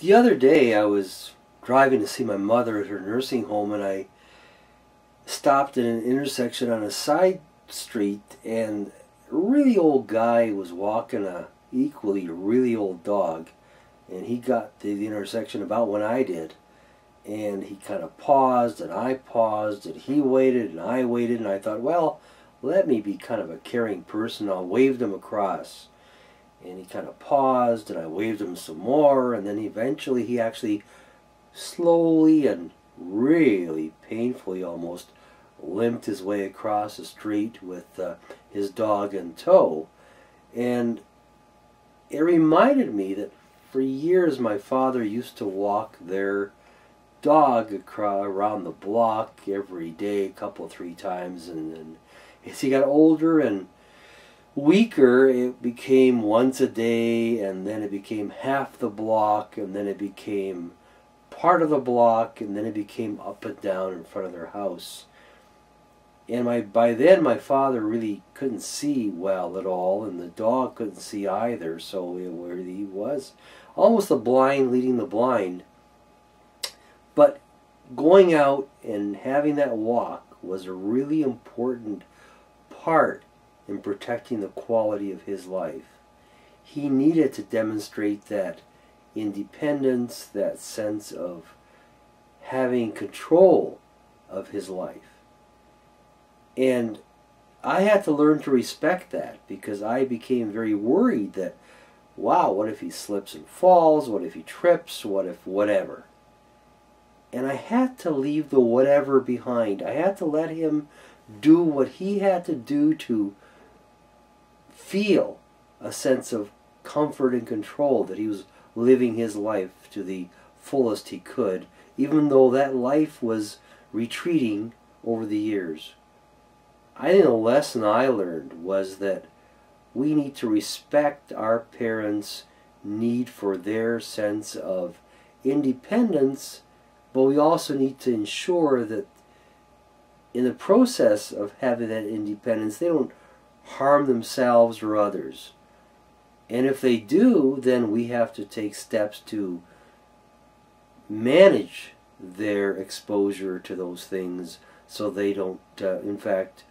The other day I was driving to see my mother at her nursing home, and I stopped at an intersection on a side street, and a really old guy was walking a equally really old dog, and he got to the intersection about when I did, and he kind of paused and I paused and he waited and I waited, and I thought, well, let me be kind of a caring person. I'll wave him across. And he kind of paused, and I waved him some more, and then eventually he actually slowly and really painfully almost limped his way across the street with his dog in tow. And it reminded me that for years my father used to walk their dog around the block every day, a couple, 3 times, and as he got older and weaker, it became once a day, and then it became half the block, and then it became part of the block, and then it became up and down in front of their house. And by then my father really couldn't see well at all, and the dog couldn't see either, so where he was almost the blind leading the blind. But going out and having that walk was a really important part in protecting the quality of his life. He needed to demonstrate that independence, that sense of having control of his life. And I had to learn to respect that, because I became very worried that, wow, what if he slips and falls? What if he trips? What if whatever? And I had to leave the whatever behind. I had to let him do what he had to do to feel a sense of comfort and control, that he was living his life to the fullest he could, even though that life was retreating over the years. I think the lesson I learned was that we need to respect our parents' need for their sense of independence, but we also need to ensure that in the process of having that independence, they don't harm themselves or others. And if they do, then we have to take steps to manage their exposure to those things so they don't, in fact,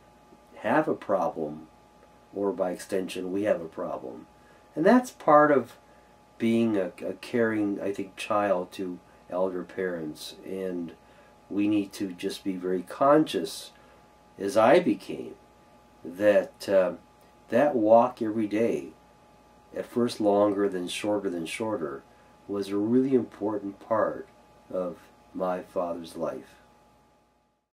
have a problem, or by extension, we have a problem. And that's part of being a caring, I think, child to elder parents. And we need to just be very conscious, as I became, that that walk every day, at first longer than shorter, was a really important part of my father's life.